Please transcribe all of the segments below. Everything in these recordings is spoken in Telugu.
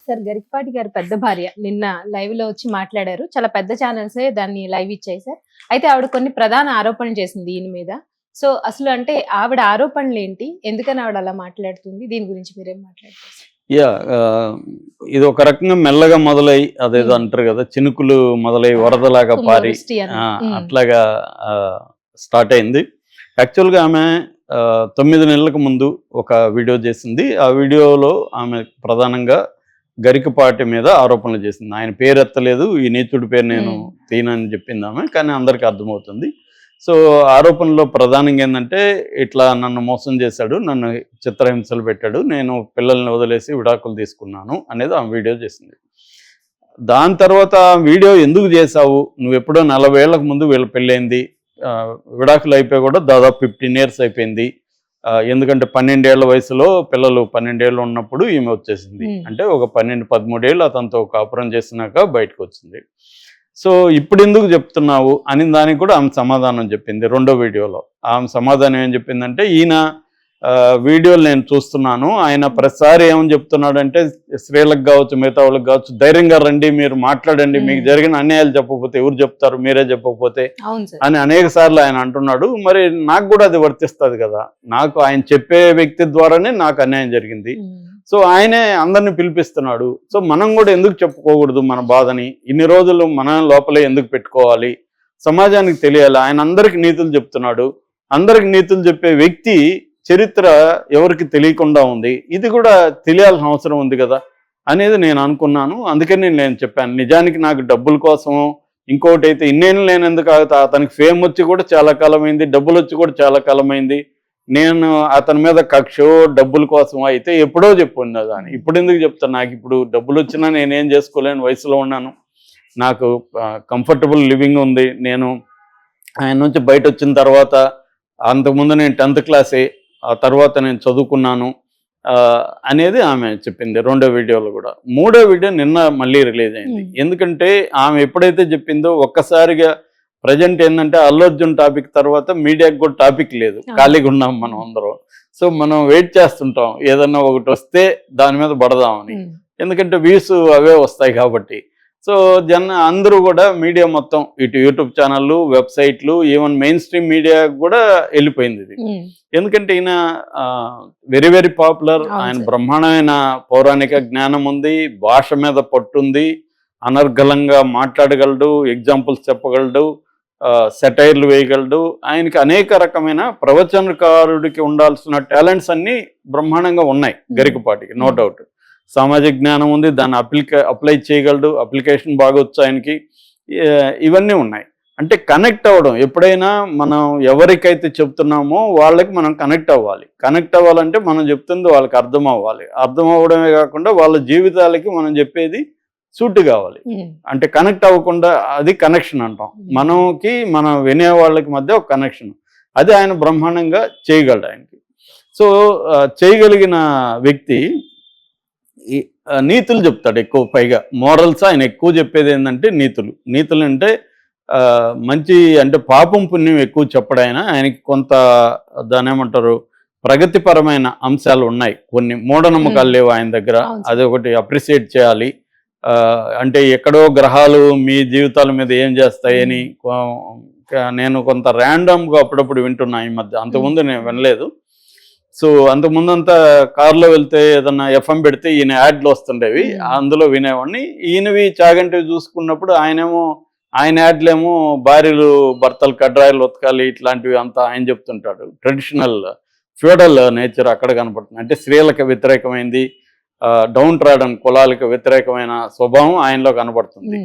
సార్ గరికపాటి గారి పెద్ద భార్య నిన్న లైవ్ లో వచ్చి మాట్లాడారు. చాలా పెద్ద ఛానల్సే దాన్ని లైవ్ ఇచ్చాయి సార్. అయితే ఆవిడ కొన్ని ప్రధాన ఆరోపణలు చేసింది ఈయన మీద. సో అసలు అంటే ఆవిడ ఆరోపణలు ఏంటి? ఎందుకని ఆవిడ అలా మాట్లాడుతుంది? దీని గురించి మీరేం మాట్లాడతారు? ఇది ఒక రకంగా మెల్లగా మొదలై అదేదో అంటారు కదా, చినుకులు మొదలై వరదలాగా పారి అట్లాగా స్టార్ట్ అయింది. యాక్చువల్గా ఆమె 9 నెలలకు ముందు ఒక వీడియో చేసింది. ఆ వీడియోలో ఆమె ప్రధానంగా గరికపాటి మీద ఆరోపణలు చేసింది. ఆయన పేరు ఎత్తలేదు, ఈ నీచుడి పేరు నేను తీనని చెప్పింది ఆమె, కానీ అందరికీ అర్థమవుతుంది. సో ఆరోపణలో ప్రధానంగా ఏంటంటే, ఇట్లా నన్ను మోసం చేశాడు, నన్ను చిత్రహింసలు పెట్టాడు, నేను పిల్లల్ని వదిలేసి విడాకులు తీసుకున్నాను అనేది ఆమె వీడియో చేసింది. దాని తర్వాత వీడియో ఎందుకు చేశావు, నువ్వు ఎప్పుడో 40 ఏళ్లకు ముందు వీళ్ళ పెళ్ళైంది, విడాకులు అయిపోయి కూడా దాదాపు 15 years అయిపోయింది. ఎందుకంటే 12 ఏళ్ల వయసులో పిల్లలు 12 ఏళ్ళు ఉన్నప్పుడు ఈమె వచ్చేసింది. అంటే ఒక 12-13 ఏళ్ళు అతనితో కాపురం చేసినాక బయటకు వచ్చింది. సో ఇప్పుడు ఎందుకు చెప్తున్నావు అని దానికి కూడా ఆమె సమాధానం చెప్పింది. రెండో వీడియోలో ఆమె సమాధానం ఏం చెప్పిందంటే, ఈయన వీడియోలు నేను చూస్తున్నాను, ఆయన ప్రతిసారి ఏమని చెప్తున్నాడంటే, స్త్రీలకు కావచ్చు మిగతా వాళ్ళకి కావచ్చు, ధైర్యంగా రండి, మీరు మాట్లాడండి, మీకు జరిగిన అన్యాయాలు చెప్పకపోతే ఎవరు చెప్తారు, మీరే చెప్పకపోతే అని అనేక సార్లు ఆయన అంటున్నాడు. మరి నాకు కూడా అది వర్తిస్తుంది కదా, నాకు ఆయన చెప్పే వ్యక్తి ద్వారానే నాకు అన్యాయం జరిగింది. సో ఆయనే అందరిని పిలిపిస్తున్నాడు. సో మనం కూడా ఎందుకు చెప్పుకోకూడదు మన బాధని? ఇన్ని రోజులు మన లోపలే ఎందుకు పెట్టుకోవాలి? సమాజానికి తెలియాలి. ఆయన అందరికి నీతులు చెప్తున్నాడు. అందరికి నీతులు చెప్పే వ్యక్తి చరిత్ర ఎవరికి తెలియకుండా ఉంది, ఇది కూడా తెలియాల్సిన అవసరం ఉంది కదా అనేది నేను అనుకున్నాను. అందుకని నేను చెప్పాను. నిజానికి నాకు డబ్బుల కోసం ఇంకోటి అయితే ఇన్నేళ్ళు నేను ఎందుకు ఆగుతా, అతనికి ఫేమ్ వచ్చి కూడా చాలా కాలమైంది, డబ్బులు వచ్చి కూడా చాలా కాలమైంది. నేను అతని మీద కక్షో డబ్బుల కోసం అయితే ఎప్పుడో చెప్పున్నా దాన్ని. ఇప్పుడు ఎందుకు చెప్తాను? నాకు ఇప్పుడు డబ్బులు వచ్చినా నేనేం చేసుకోలేని వయసులో ఉన్నాను, నాకు కంఫర్టబుల్ లివింగ్ ఉంది. నేను ఆయన నుంచి బయట వచ్చిన తర్వాత, అంతకుముందు నేను 10th క్లాసే, ఆ తర్వాత నేను చదువుకున్నాను అనేది ఆమె చెప్పింది రెండో వీడియోలో కూడా. మూడో వీడియో నిన్న మళ్ళీ రిలీజ్ అయింది. ఎందుకంటే ఆమె ఎప్పుడైతే చెప్పిందో ఒక్కసారిగా ప్రజెంట్ ఏంటంటే, అల్లు అర్జున్ టాపిక్ తర్వాత మీడియాకి కూడా టాపిక్ లేదు, ఖాళీగా ఉన్నాం మనం అందరం. సో మనం వెయిట్ చేస్తుంటాం ఏదన్నా ఒకటి వస్తే దాని మీద పడదామని, ఎందుకంటే వ్యూస్ అవే వస్తాయి కాబట్టి. సో అందరూ కూడా మీడియా మొత్తం, ఇటు యూట్యూబ్ ఛానళ్ళు, వెబ్సైట్లు, ఈవెన్ మెయిన్ స్ట్రీమ్ మీడియా కూడా వెళ్ళిపోయింది ఇది. ఎందుకంటే ఈయన వెరీ వెరీ పాపులర్, ఆయన బ్రహ్మాండమైన పౌరాణిక జ్ఞానం ఉంది, భాష మీద పట్టుంది, అనర్గళంగా మాట్లాడగలడు, ఎగ్జాంపుల్స్ చెప్పగలడు, సెటైర్లు వేయగలడు. ఆయనకి అనేక రకమైన ప్రవచనకారుడికి ఉండాల్సిన టాలెంట్స్ అన్నీ బ్రహ్మాండంగా ఉన్నాయి గరికపాటికి, నో డౌట్. సామాజిక జ్ఞానం ఉంది, దాన్ని అప్లై చేయగలడు, అప్లికేషన్ బాగా వచ్చు ఆయనకి, ఇవన్నీ ఉన్నాయి. అంటే కనెక్ట్ అవ్వడం, ఎప్పుడైనా మనం ఎవరికైతే చెప్తున్నామో వాళ్ళకి మనం కనెక్ట్ అవ్వాలి. కనెక్ట్ అవ్వాలంటే మనం చెప్తుంది వాళ్ళకి అర్థం అవ్వాలి. అర్థం అవ్వడమే కాకుండా వాళ్ళ జీవితాలకి మనం చెప్పేది సూట్ కావాలి. అంటే కనెక్ట్ అవ్వకుండా అది కనెక్షన్ అంటాం. మనకి మనం వినే వాళ్ళకి మధ్య ఒక కనెక్షన్, అది ఆయన బ్రహ్మాండంగా చేయగలడు ఆయనకి. సో చేయగలిగిన వ్యక్తి నీతులు చెప్తాడు ఎక్కువ. పైగా మోరల్స్ ఆయన ఎక్కువ చెప్పేది ఏంటంటే నీతులు అంటే మంచి, అంటే పాపం పుణ్యం ఎక్కువ చెప్పడాయన. ఆయనకి కొంత దాని ఏమంటారు, ప్రగతిపరమైన అంశాలు ఉన్నాయి, కొన్ని మూఢనమ్మకాలు లేవు ఆయన దగ్గర, అది ఒకటి అప్రిషియేట్ చేయాలి. అంటే ఎక్కడో గ్రహాలు మీ జీవితాల మీద ఏం చేస్తాయని నేను కొంత ర్యాండమ్గా అప్పుడప్పుడు వింటున్నా ఈ మధ్య, అంతకుముందు నేను వినలేదు. సో అంతకుముందంతా కారులో వెళ్తే ఏదన్నా ఎఫ్ఎం పెడితే ఈయన యాడ్లు వస్తుండేవి, అందులో వినేవాడిని. ఈయనవి చాగంటివి చూసుకున్నప్పుడు ఆయన యాడ్లేమో భార్యలు భర్తలు కడ్రాయిలు ఉతకాలి ఇట్లాంటివి అంతా ఆయన చెప్తుంటాడు. ట్రెడిషనల్ ఫ్యూడల్ నేచర్ అక్కడ కనపడుతుంది. అంటే స్త్రీలకు వ్యతిరేకమైంది, డౌన్ ట్రాడన్ కులాలకు వ్యతిరేకమైన స్వభావం ఆయనలో కనబడుతుంది.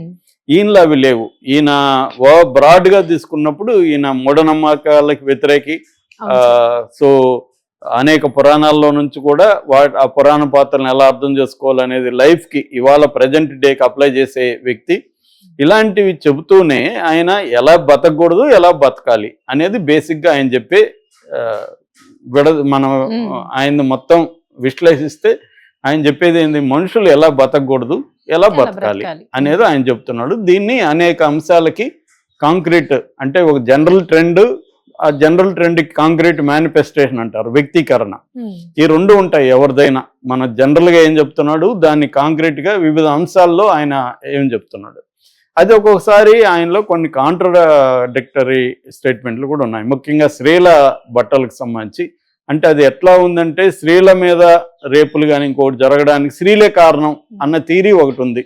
ఈయనలో అవి లేవు. ఈయన బ్రాడ్గా తీసుకున్నప్పుడు ఈయన మూఢనమ్మకాలకు వ్యతిరేకి. సో అనేక పురాణాల్లో నుంచి కూడా ఆ పురాణ పాత్రలను ఎలా అర్థం చేసుకోవాలనేది లైఫ్కి, ఇవాళ ప్రజెంట్ డేకి అప్లై చేసే వ్యక్తి. ఇలాంటివి చెబుతూనే ఆయన ఎలా బతకూడదు, ఎలా బతకాలి అనేది బేసిక్గా ఆయన చెప్పే మనం ఆయన మొత్తం విశ్లేషిస్తే ఆయన చెప్పేది ఏంది, మనుషులు ఎలా బతకూడదు, ఎలా బతకాలి అనేది ఆయన చెప్తున్నాడు. దీన్ని అనేక అంశాలకి కాంక్రీట్, అంటే ఒక జనరల్ ట్రెండ్ ఆ జనరల్ ట్రెండ్ కాంక్రీట్ మేనిఫెస్టేషన్ అంటారు, వ్యక్తీకరణ. ఈ రెండు ఉంటాయి ఎవరిదైనా. మన జనరల్గా ఏం చెప్తున్నాడు, దాన్ని కాంక్రీట్గా వివిధ అంశాల్లో ఆయన ఏం చెప్తున్నాడు. అది ఒక్కొక్కసారి ఆయనలో కొన్ని కాంట్రడిక్టరీ స్టేట్మెంట్లు కూడా ఉన్నాయి, ముఖ్యంగా స్త్రీల బట్టలకు సంబంధించి. అంటే అది ఎట్లా ఉందంటే, స్త్రీల మీద రేపులు కానీ ఇంకోటి జరగడానికి స్త్రీలే కారణం అన్న థీరీ ఒకటి ఉంది.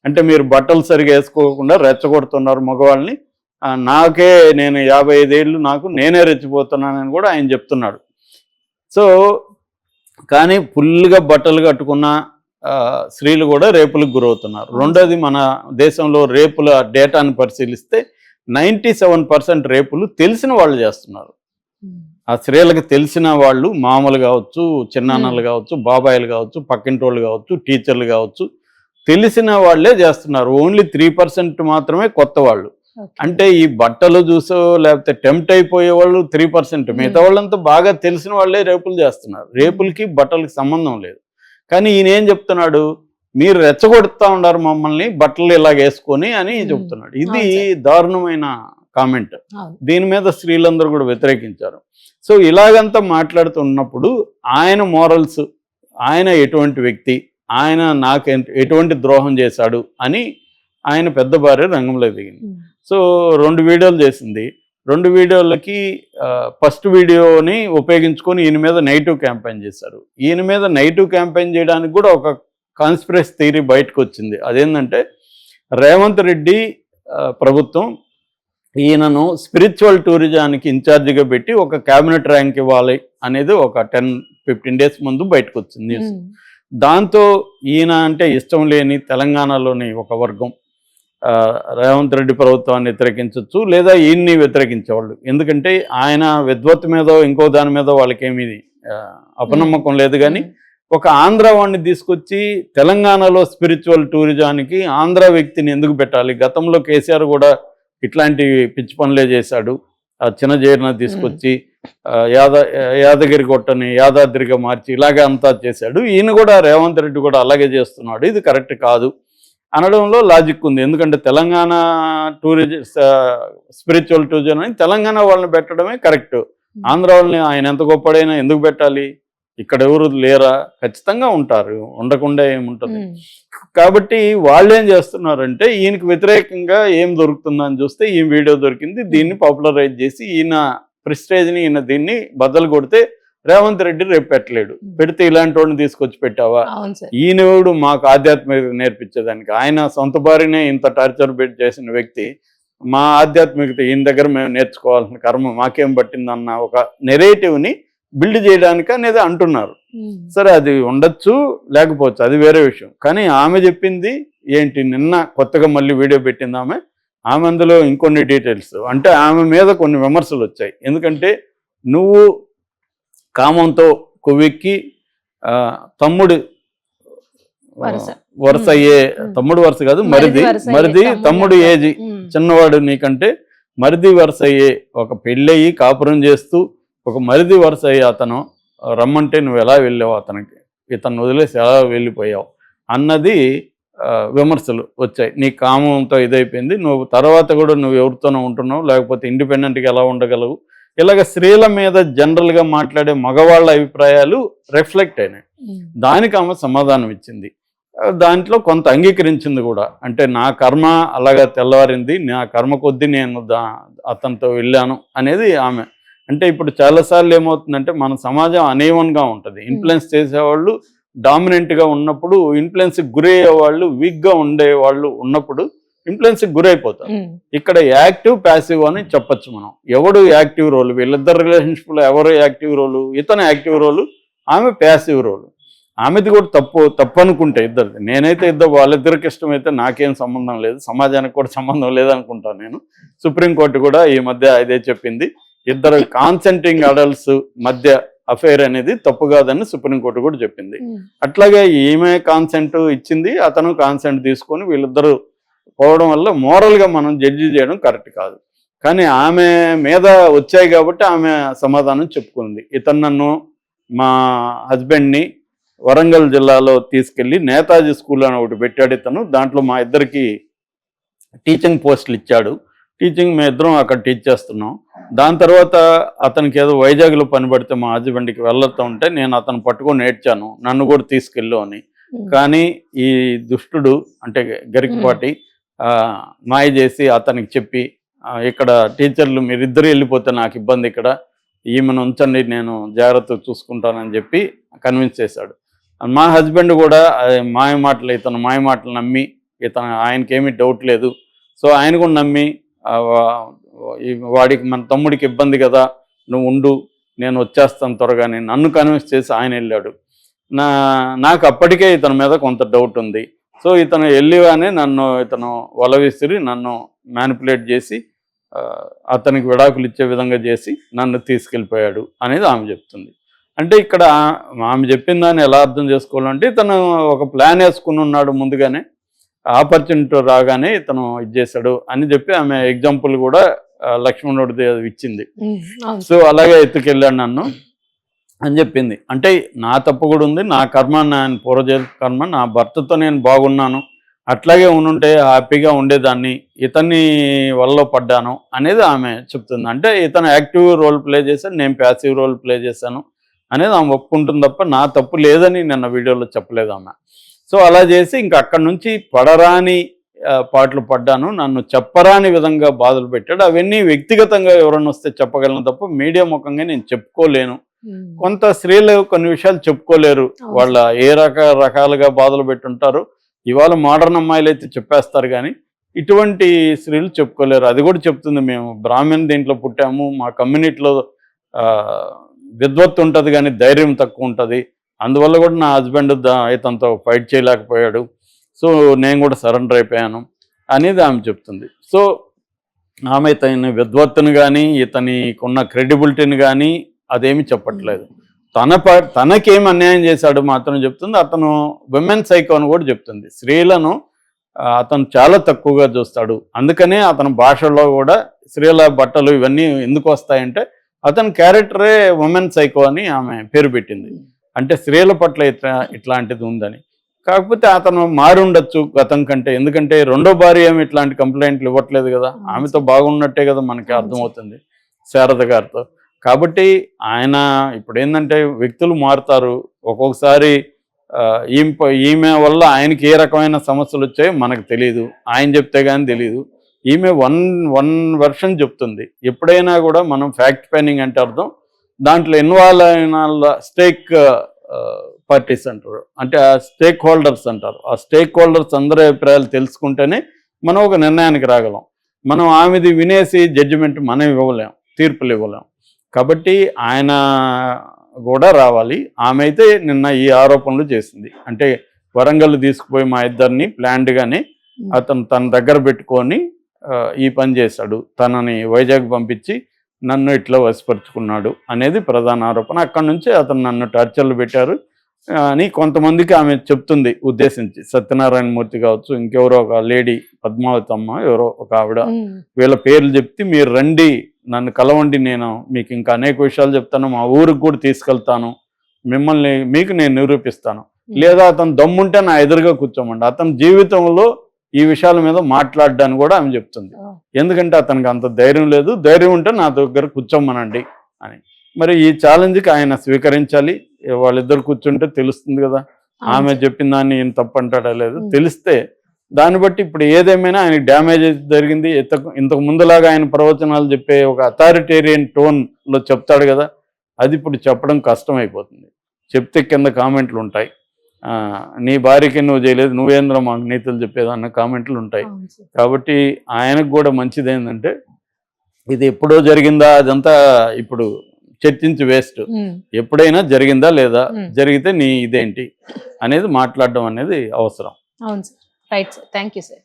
అంటే మీరు బట్టలు సరిగా వేసుకోకుండా రెచ్చగొడుతున్నారు మగవాళ్ళని, నేను 55 ఏళ్ళు నేనే రెచ్చిపోతున్నానని కూడా ఆయన చెప్తున్నాడు. సో కానీ ఫుల్గా బట్టలు కట్టుకున్న స్త్రీలు కూడా రేపులకు గురవుతున్నారు. రెండోది, మన దేశంలో రేపుల డేటాను పరిశీలిస్తే 97% రేపులు తెలిసిన వాళ్ళు చేస్తున్నారు. ఆ స్త్రీలకు తెలిసిన వాళ్ళు, మామూలు కావచ్చు, చిన్నాన్నలు కావచ్చు, బాబాయిలు కావచ్చు, పక్కింటి వాళ్ళు కావచ్చు, టీచర్లు కావచ్చు, తెలిసిన వాళ్ళే చేస్తున్నారు. ఓన్లీ 3% మాత్రమే కొత్త వాళ్ళు. అంటే ఈ బట్టలు చూసో లేకపోతే టెంప్ట్ అయిపోయే వాళ్ళు 3%, మిగతా వాళ్ళంతా బాగా తెలిసిన వాళ్ళే రేపులు చేస్తున్నారు. రేపులకి బట్టలకి సంబంధం లేదు. కానీ ఈయన ఏం చెప్తున్నాడు, మీరు రెచ్చగొడుతూ ఉన్నారు మమ్మల్ని బట్టలు ఇలాగ వేసుకొని అని చెప్తున్నాడు. ఇది దారుణమైన కామెంట్. దీని మీద స్త్రీలందరూ కూడా వ్యతిరేకించారు. సో ఇలాగంతా మాట్లాడుతున్నప్పుడు ఆయన మోరల్స్, ఆయన ఎటువంటి వ్యక్తి, ఆయన నాకు ఎటువంటి ద్రోహం చేశాడు అని ఆయన పెద్ద భార్య రంగంలో దిగింది. సో 2 వీడియోలు చేసింది. 2 వీడియోలకి ఫస్ట్ వీడియోని ఉపయోగించుకొని ఈయన మీద నెగిటివ్ క్యాంపెయిన్ చేశారు. ఈయన మీద నెగిటివ్ క్యాంపెయిన్ చేయడానికి కూడా ఒక కాన్స్పిరసీ థియరీ బయటకు వచ్చింది. అదేంటంటే, రేవంత్ రెడ్డి ప్రభుత్వం ఈయనను స్పిరిచువల్ టూరిజానికి ఇన్ఛార్జిగా పెట్టి ఒక క్యాబినెట్ ర్యాంక్ ఇవ్వాలి అనేది ఒక 10-15 డేస్ ముందు బయటకు వచ్చింది న్యూస్. దాంతో ఈయన అంటే ఇష్టం లేని తెలంగాణలోని ఒక వర్గం రేవంత్ రెడ్డి ప్రభుత్వాన్ని వ్యతిరేకించవచ్చు, లేదా ఈయన్ని వ్యతిరేకించేవాళ్ళు. ఎందుకంటే ఆయన విద్వత్ మీదో ఇంకో దాని మీద వాళ్ళకేమీ అపనమ్మకం లేదు. కానీ ఒక ఆంధ్ర వాడిని తీసుకొచ్చి తెలంగాణలో స్పిరిచువల్ టూరిజానికి ఆంధ్ర వ్యక్తిని ఎందుకు పెట్టాలి? గతంలో కేసీఆర్ కూడా ఇట్లాంటి పిచ్చి పనులే చేశాడు. ఆ చిన్న జైర్న తీసుకొచ్చి యాదగిరి కొట్టని యాదాద్రిగా మార్చి ఇలాగే అంతా చేశాడు. ఈయన కూడా, రేవంత్ రెడ్డి కూడా అలాగే చేస్తున్నాడు. ఇది కరెక్ట్ కాదు అనడంలో లాజిక్ ఉంది. ఎందుకంటే తెలంగాణ స్పిరిచువల్ టూరిజం అని తెలంగాణ వాళ్ళని పెట్టడమే కరెక్ట్. ఆంధ్ర వాళ్ళని ఆయన ఎంత గొప్పడైనా ఎందుకు పెట్టాలి? ఇక్కడ ఎవరు లేరా? ఖచ్చితంగా ఉంటారు, ఉండకుండా ఏముంటుంది. కాబట్టి వాళ్ళు ఏం చేస్తున్నారంటే, ఈయనకి వ్యతిరేకంగా ఏం దొరుకుతుందని చూస్తే ఈ వీడియో దొరికింది. దీన్ని పాపులరైజ్ చేసి ఈయన ప్రెస్టేజ్ని, ఈయన దీన్ని బద్దలు కొడితే రేవంత్ రెడ్డి రేపు పెట్టలేడు. పెడితే ఇలాంటి వాడిని తీసుకొచ్చి పెట్టావా? ఈయనవుడు మాకు ఆధ్యాత్మికత నేర్పించేదానికి, ఆయన సొంత భార్యనే ఇంత టార్చర్ పెట్టి చేసిన వ్యక్తి, మా ఆధ్యాత్మికత ఈయన దగ్గర మేము నేర్చుకోవాల్సిన కర్మ మాకేం పట్టిందన్న ఒక నెరేటివ్ని బిల్డ్ చేయడానికి అనేది అంటున్నారు. సరే, అది ఉండొచ్చు, లేకపోవచ్చు, అది వేరే విషయం. కానీ ఆమె చెప్పింది ఏంటి? నిన్న కొత్తగా మళ్ళీ వీడియో పెట్టింది ఆమె అందులో ఇంకొన్ని డీటెయిల్స్. అంటే ఆమె మీద కొన్ని విమర్శలు వచ్చాయి. ఎందుకంటే, నువ్వు కామంతో కొవ్వెక్కి తమ్ముడు వరుస అయ్యే, తమ్ముడు వరుస కాదు, మరిది తమ్ముడు ఏజీ చిన్నవాడు నీకంటే, మరిది వరుస అయ్యే ఒక పెళ్ళయి కాపురం చేస్తూ ఒక మరిది వరుస అయ్యి అతను రమ్మంటే నువ్వు ఎలా వెళ్ళావు, అతనికి ఇతను వదిలేసి ఎలా వెళ్ళిపోయావు అన్నది విమర్శలు వచ్చాయి. నీ కామంతో ఇదైపోయింది, నువ్వు తర్వాత కూడా నువ్వు ఎవరితోనో ఉంటున్నావు, లేకపోతే ఇండిపెండెంట్గా ఎలా ఉండగలవు, ఇలాగ స్త్రీల మీద జనరల్గా మాట్లాడే మగవాళ్ళ అభిప్రాయాలు రిఫ్లెక్ట్ అయినాయి. దానికి ఆమె సమాధానం ఇచ్చింది. దాంట్లో కొంత అంగీకరించింది కూడా. అంటే నా కర్మ అలాగా తెల్లవారింది, నా కర్మ కొద్దీ నేను అతనితో వెళ్ళాను అనేది ఆమె. అంటే ఇప్పుడు చాలాసార్లు ఏమవుతుందంటే, మన సమాజం అనేవన్గా ఉంటుంది. ఇన్ఫ్లుయెన్స్ చేసేవాళ్ళు డామినెంట్గా ఉన్నప్పుడు, ఇన్ఫ్లుయెన్స్కి గురయ్యే వాళ్ళు వీక్గా ఉండేవాళ్ళు ఉన్నప్పుడు ఇన్ఫ్లుయెన్స్కి గురైపోతారు. ఇక్కడ యాక్టివ్ ప్యాసివ్ అని చెప్పచ్చు మనం. ఎవడు యాక్టివ్ రోలు? వీళ్ళిద్దరు రిలేషన్షిప్లో ఎవరు యాక్టివ్ రోలు? ఇతను యాక్టివ్ రోలు, ఆమె ప్యాసివ్ రోలు. ఆమెది కూడా తప్పు అనుకుంటే ఇద్దరిది. నేనైతే వాళ్ళిద్దరికి ఇష్టమైతే నాకేం సంబంధం లేదు, సమాజానికి కూడా సంబంధం లేదనుకుంటాను నేను. సుప్రీంకోర్టు కూడా ఈ మధ్య ఇదే చెప్పింది. ఇద్దరు కాన్సెంటింగ్ అడల్ట్స్ మధ్య అఫైర్ అనేది తప్పు కాదని సుప్రీంకోర్టు కూడా చెప్పింది. అట్లాగే ఈమె కాన్సెంట్ ఇచ్చింది, అతను కాన్సెంట్ తీసుకొని వీళ్ళిద్దరూ పోవడం వల్ల మోరల్గా మనం జడ్జి చేయడం కరెక్ట్ కాదు. కానీ ఆమె మీద వచ్చాయి కాబట్టి ఆమె సమాధానం చెప్పుకుంది. ఇతను నన్ను, మా హస్బెండ్ని వరంగల్ జిల్లాలో తీసుకెళ్ళి నేతాజీ స్కూల్ అని ఒకటి పెట్టాడు ఇతను, దాంట్లో మా ఇద్దరికి టీచింగ్ పోస్టులు ఇచ్చాడు. టీచింగ్ మేము ఇద్దరం అక్కడ టీచ్ చేస్తున్నాం. దాని తర్వాత అతనికి ఏదో వైజాగ్లో పని పడితే మా హస్బెండ్కి వెళ్తూ ఉంటే నేను అతను పట్టుకొని ఏడ్చాను, నన్ను కూడా తీసుకెళ్ళు అని. కానీ ఈ దుష్టుడు అంటే గరికపాటి మాయ చేసి అతనికి చెప్పి ఇక్కడ టీచర్లు మీరిద్దరు వెళ్ళిపోతే నాకు ఇబ్బంది, ఇక్కడ ఈమెను ఉంచండి నేను జాగ్రత్తగా చూసుకుంటానని చెప్పి కన్విన్స్ చేశాడు. మా హస్బెండ్ కూడా ఇతను మాయ మాటలు నమ్మి, ఆయనకేమీ డౌట్ లేదు, సో ఆయన కూడా నమ్మి వాడికి మన తమ్ముడికి ఇబ్బంది కదా, నువ్వు ఉండు నేను వచ్చేస్తాను త్వరగానే, నన్ను కన్విన్స్ చేసి ఆయన వెళ్ళాడు. నాకు అప్పటికే ఇతని మీద కొంత డౌట్ ఉంది. సో ఇతను వెళ్ళిగానే ఇతను వల విసిరి నన్ను మ్యానిపులేట్ చేసి అతనికి విడాకులు ఇచ్చే విధంగా చేసి నన్ను తీసుకెళ్ళిపోయాడు అనేది ఆమె చెప్తుంది. అంటే ఇక్కడ ఆమె చెప్పిన దాన్ని ఎలా అర్థం చేసుకోవాలంటే, ఇతను ఒక ప్లాన్ వేసుకుని ఉన్నాడు ముందుగానే, ఆపర్చునిటీ రాగానే ఇతను ఇది చేశాడు అని చెప్పి ఆమె ఎగ్జాంపుల్ కూడా లక్ష్మణుడిది ఇచ్చింది. సో అలాగే ఎత్తుకెళ్ళాడు నన్ను అని చెప్పింది. అంటే నా తప్పు కూడా ఉంది, నా కర్మ, నా పూర్వజన్మ కర్మ, నా భర్తతో నేను బాగున్నాను, అట్లాగే ఉండుంటే హ్యాపీగా ఉండేదాన్ని, ఇతన్ని వల్ల పడ్డాను అనేది ఆమె చెప్తుంది. అంటే ఇతను యాక్టివ్ రోల్ ప్లే చేశాడు, నేను ప్యాసివ్ రోల్ ప్లే చేశాను అనేది ఆమె ఒప్పుకుంటుంది తప్ప నా తప్పు లేదని నిన్న వీడియోలో చెప్పలేదు ఆమె. సో అలా చేసి ఇంకా అక్కడి నుంచి పడరాని పాటలు పడ్డాను, నన్ను చెప్పరాని విధంగా బాధలు పెట్టాడు. అవన్నీ వ్యక్తిగతంగా ఎవరన్నా వస్తే చెప్పగలను తప్ప మీడియా ముఖంగా నేను చెప్పుకోలేను. కొంత స్త్రీలు కొన్ని విషయాలు చెప్పుకోలేరు, వాళ్ళ ఏ రకాలుగా బాధలు పెట్టుంటారు. ఇవాళ మోడర్న్ అమ్మాయిలు అయితే చెప్పేస్తారు, కానీ ఇటువంటి స్త్రీలు చెప్పుకోలేరు. అది కూడా చెప్తుంది, మేము బ్రాహ్మణ్ దీంట్లో పుట్టాము, మా కమ్యూనిటీలో విద్వత్తు ఉంటుంది కానీ ధైర్యం తక్కువ ఉంటుంది, అందువల్ల కూడా నా హస్బెండ్ ఇతనితో ఫైట్ చేయలేకపోయాడు, సో నేను కూడా సరెండర్ అయిపోయాను అనేది ఆమె చెప్తుంది. సో ఆమె ఇతని విద్వత్తుని కానీ ఇతనికి ఉన్న క్రెడిబిలిటీని కానీ అదేమి చెప్పట్లేదు. తనకేం అన్యాయం చేశాడు మాత్రం చెప్తుంది. అతను విమెన్ సైకో అని కూడా చెప్తుంది. స్త్రీలను అతను చాలా తక్కువగా చూస్తాడు, అందుకనే అతని భాషలో కూడా స్త్రీల బట్టలు ఇవన్నీ ఎందుకు వస్తాయంటే అతని క్యారెక్టరే ఉమెన్ సైకో అని ఆమె పేరు పెట్టింది. అంటే స్త్రీల పట్ల ఇట్లాంటిది ఉందని. కాకపోతే అతను మారి ఉండొచ్చు గతం కంటే, ఎందుకంటే రెండో భార్య ఏమి ఇట్లాంటి కంప్లైంట్లు ఇవ్వట్లేదు కదా, ఆమెతో బాగున్నట్టే కదా మనకి అర్థమవుతుంది శారద గారితో. కాబట్టి ఆయన ఇప్పుడు ఏంటంటే వ్యక్తులు మారుతారు, ఒక్కొక్కసారి ఈమె వల్ల ఆయనకి ఏ రకమైన సమస్యలు వచ్చాయో మనకు తెలియదు, ఆయన చెప్తే కానీ తెలియదు. ఈమె వన్ వెర్షన్ చెప్తుంది. ఎప్పుడైనా కూడా మనం ఫ్యాక్ట్ ఫైండింగ్ అంటే అర్థం దాంట్లో ఇన్వాల్వ్ అయిన స్టేక్ పార్టీస్ అంటారు, అంటే ఆ స్టేక్ హోల్డర్స్ అంటారు. ఆ స్టేక్ హోల్డర్స్ అందరి అభిప్రాయాలు తెలుసుకుంటేనే మనం ఒక నిర్ణయానికి రాగలం. మనం ఆమెది వినేసి జడ్జిమెంట్ మనం ఇవ్వలేం, తీర్పులు ఇవ్వలేం. కాబట్టి ఆయన కూడా రావాలి. ఆమె అయితే నిన్న ఈ ఆరోపణలు చేసింది. అంటే వరంగల్ తీసుకుపోయి మా ఇద్దరిని ప్లాన్డ్గానే అతను తన దగ్గర పెట్టుకొని ఈ పని చేశాడు, తనని వైజాగ్ పంపించి నన్ను ఇట్లా వశపరుచుకున్నాడు అనేది ప్రధాన ఆరోపణ. అక్కడి నుంచి అతను నన్ను టార్చర్లు పెట్టారు అని కొంతమందికి ఆమె చెప్తుంది ఉద్దేశించి. సత్యనారాయణ మూర్తి కావచ్చు, ఇంకెవరో ఒక లేడీ పద్మావతి అమ్మ ఎవరో ఒక ఆవిడ, వీళ్ళ పేర్లు చెప్తే మీరు రండి నన్ను కలవండి, నేను మీకు ఇంకా అనేక విషయాలు చెప్తాను, మా ఊరికి కూడా తీసుకెళ్తాను, మీకు నేను నిరూపిస్తాను, లేదా అతను దమ్ముంటే నా ఎదురుగా కూర్చోమండి. అతని జీవితంలో ఈ విషయాల మీద మాట్లాడడానికి కూడా ఆమె చెప్తుంది. ఎందుకంటే అతనికి అంత ధైర్యం లేదు, ధైర్యం ఉంటే నా దగ్గర కూర్చోమనండి అని. మరి ఈ ఛాలెంజ్కి ఆయన స్వీకరించాలి. వాళ్ళిద్దరు కూర్చుంటే తెలుస్తుంది కదా ఆమె చెప్పిన దాన్ని ఈయన తప్పు అంటాడా లేదు. తెలిస్తే దాన్ని బట్టి ఇప్పుడు ఏదేమైనా ఆయనకి డ్యామేజ్ జరిగింది. ఇంతకు ముందులాగా ఆయన ప్రవచనాలు చెప్పే ఒక అథారిటేరియన్ టోన్లో చెప్తాడు కదా, అది ఇప్పుడు చెప్పడం కష్టం అయిపోతుంది. చెప్తే కింద కామెంట్లు ఉంటాయి, నీ భార్యకి నువ్వు చేయలేదు, నువ్వేంద్ర మాకు నీతులు చెప్పేదన్న కామెంట్లు ఉంటాయి. కాబట్టి ఆయనకు కూడా మంచిది ఏంటంటే ఇది ఎప్పుడో జరిగిందా అదంతా ఇప్పుడు చర్చించి వేస్ట్. ఎప్పుడైనా జరిగిందా లేదా, జరిగితే నీ ఇదేంటి అనేది మాట్లాడడం అనేది అవసరం. అవును sir, right sir, thank you sir.